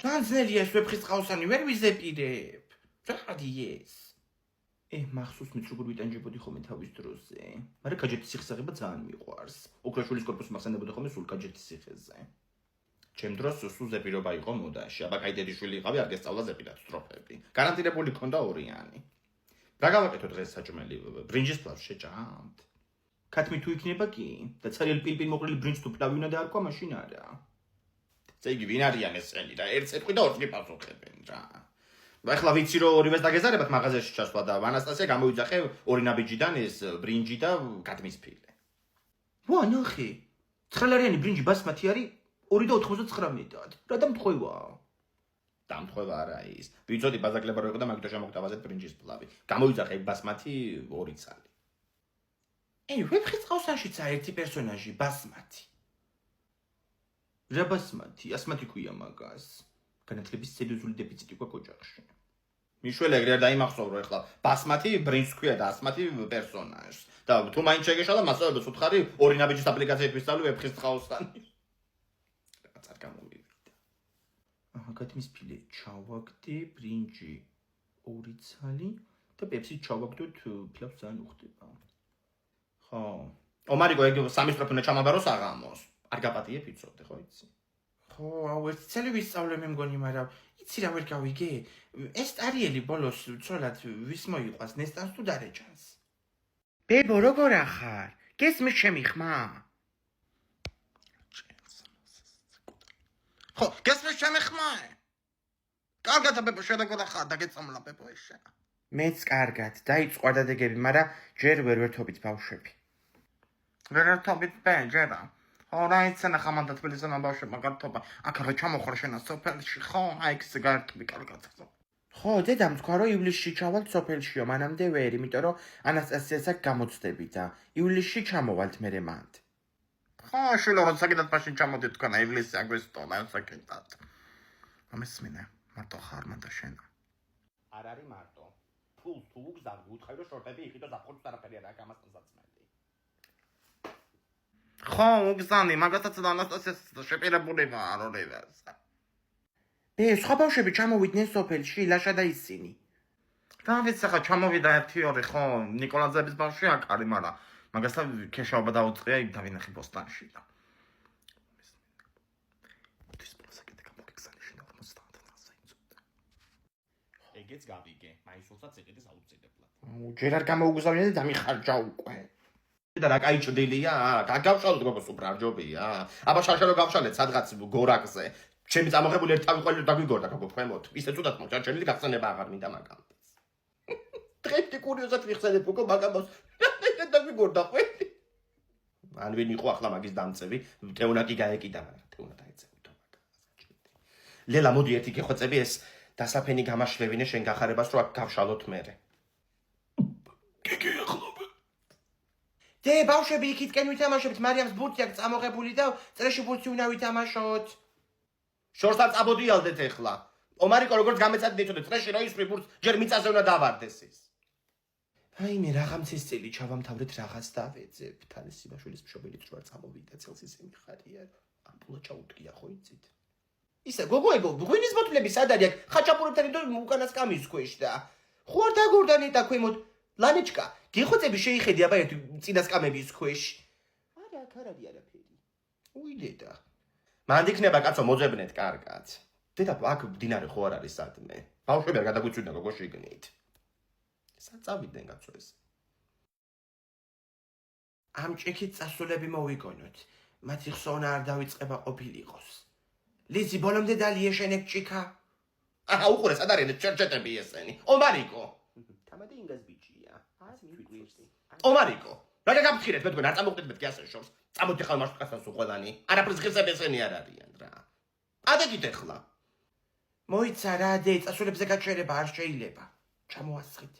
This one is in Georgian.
ძალიან ძნელია ეს ვეფხის წყალსანი, ვერ ვიზეპირებ. რა არის? მახსოვს მეც როგორ ვიტანჯებოდი ხოლმე თავის დროზე. მაგრამ გაჯეთის სიხესაღება ძალიან მიყვარს. ოქროშვილის კორპუსი მახსენდებოდა ხოლმე სულ გაჯეთის სიხეზე. ჩემ დროს სულ ზეპირობა იყო მოდაში. აბა კაიდერიშვილი იყავი, არ გესწავლა ზეპირად სტროფები. გარანტირებული ქონდა ორიანი. რა გავაკეთო დღეს საჭმელი? ბრინჯის ფლავს შეჭამთ? ქათმი თუ იქნება კი და ცარიელი პილპილ მოყრილი ბრინჯს თუ ფლავი უნდა დაარქვა, მაშინ არა. ესე იგი ვინ არიან ესენი რა? ერთ წეთყვი და ორწლი პასუხებენ რა. ახლა ვიცი რომ ორივეს დაგეზარებათ მაღაზიაში ჩასვლა და ანასტასია გამოიძახე ორი ნაბიჯიდან ეს ბრინჯი და ქათმის ფილე. ვა ნახე. 9-ლარიანი ბრინჯი ბასმათი არის 2.99-დან. რა დამთხოვა? დამთხოვა არა ის. ვიცოდი ბაზაკლება რო იყო და მაგით შემოგთავაზეთ ბრინჯის ფლავი. გამოიძახე ბასმათი 2 ცალი. ვეფხის წყალსანშიც არის ერთი პერსონაჟი ბასმათი. რა ბასმათი? ასმათი ქვია მაგას. განათლების სერიოზული დეფიციტი ყო ოჯახში. მიშველე ეგრე არ დაიმახსოვრო ახლა. ბასმათი ბრინჯს ქვია და ასმათი პერსონაჟს. და თუ მაინც შეგეშალა მასწავლებლებს უთხარი ორი ნაბიჯის აპლიკაციით ვისწავლი ვეფხის წყალსანი. რაღაც არ გამომივიდა. ქათმის ფილე ჩავაგდე, ბრინჯი 2 ცალი და პეპსი ჩავაგდოთ ფილავს ძალიან უხდება. ხო. ომარიკო ეგ 3 სტროფი უნდა ჩამაბაროს აღამოს. არ გაპატიებ იცოდე ხო იცი? ხო, აუ ერთი წელი ვისწავლე მე მგონი, მაგრამ იცი რა ვერ გავიგე? ეს ტარიელი ბოლოს ცოლად ვის მოიყვას, ნესტანს თუ დარეჯანს? ბებო, როგორ ახარ? გესმის ჩემი ხმა? ხო, გესმის ჩემი ხმა? კარგად ბებო, შედაგოდა ხარ და გეწამლა ბებო ეშა. მეც კარგად, დაიწყვა დადეგები, მაგრამ ჯერ ვერ ვერთობით ბავშვები. ვერ ვერთობით ჯერა. ხო, რა იცანა ხამანდა თბილისიდან ბავშვებმა გართობა. აქ რა ჩამოხარ შენა სოფელში, ხო? აი ეს გართობი კარგად. ხო, დედამ თქვა რომ ივლისში ჩავალთ სოფელშიო, მანამდე ვერ, იმიტომ რომ ანასტასიას აქ გამოცდები და ივლისში ჩამოვალთ მერე მანდ. ხო, შვილო, როცა კიდევ მაშინ ჩამოდით თქვა ივლისში აგვესტონა საკეთად. მომესმინე, მარტო ხარ მანდა შენა. არ არის მარტო. ფულს თუ უგზავდი, უთხარი რომ შორტები იყიდო ზაფხულს არაფერი არ აქვს ამასთან საწმელი. ხო, უგზავდი, მაგასაც ანასტასიას შეპირებული ვარ ორივეს. სხვა ბავშვები ჩამოვიდნენ სოფელში, ლაშა და ისინი. რა ვიცი, ხა ჩამოვიდა 1-2, ხო, ნიკოლაძეების ბავშვი აქ არის, მაგრამ მაგასთან ქეშაობა დაუწყია იმ დავინახე ბოსტანში და. ეს პროსაკეთე გამოგექსანი შენ 50-ზე იწოდა. ეგეც გავიგე, მაისულსაც ეგეც აუცილებლად. ჯერ არ გამოუგზავნია და დამიხარჯა უკვე. და რა კაი ჭრდილია, გაგავშალოთ გოგოს უბრალჯობია. აბა შარშარო გავშალეთ სადღაც გორაკზე. ჩემი წამოღებული ერთ თავი ყოველი დაგვიგორდა გოგო ქვემოთ. ისე თუდად მოჭარჭელი გახსენება აღარ მინდა მაგალითს. დღეს კურიოზად ვიხსენებ უკვე მაგამოს. და დაგვიგორდა ყველი. ან ვინ იყო ახლა მაგის დამწევი? ტეუნა კი გაეკიდა, მაგრამ ტეუნა დაეწევით მაგას. ლელა მოდი ერთი გეხვეწები ეს დასაფენი გამაშლევინე შენ გახარებას რო აქ გავშალოთ მერე. დე ბავშვები იქითკენ ვითამაშებთ, მარიამს ბურთი აქვს წამოღებული და წრეში ბურთი უნდა ვითამაშოთ. შორს არ წაბოდიალდეთ ეხლა. ომარიკო როგორც გამეცადეთ იცოდეთ, წრეში რო ისვრი ბურთს ჯერ მიწაზე უნდა დავარდეს ის. აი მე რაღაც ეს წელი ჩავამთავრეთ რაღაც დავეძებ. თალეს სიბაშვილის მშობელიც რო არ წამოვიდა წელს ისე მიხარია. ამპულა ჩაუდგია ხო იცით? ისა გოგო ეგო, ღვინის ბოთლები სად არის აქ? ხაჭაპურებთან და უკანას კამის ქვეშ და. ხო არ დაგორდანი და ქვემოთ ლანეჩკა, გიხოცები შეიხედი აბა ერთი წინას კამების ქვეშ. არა, აქ არ არის არაფერი. უი დედა. მანდ იქნება კაცო მოძებნეთ კარგად. დედა აქ მდინარე ხო არ არის სადმე. ბავშვები არ გადაგვიწვიდნენ გოგო შიგნით. სად წავიდნენ კაცო ეს? ამ ჭიქით წასულები მოვიგონოთ. მათი ხსოვნა არ დავიწყება ყოფილიყოს. ლიზი ბოლომდე დალიეშენებ ჭიქა. აჰა უყურე სად არის ჩერჩეტები ესენი? ომარიკო. თამადი ინგას ბიჭია. ომარიკო. რა გაგაფრთხილეთ მე თქვენ არ წამოვხდეთ მეთქი ასე შორს. წამოდი ხალ მარშრუტკაცას უყველანი. არაფერს ღირსებ ესენი არ არიან რა. ადაგით ეხლა. მოიცა რა დე წასულებზე გაჩერება არ შეიძლება. ჩამოასხით.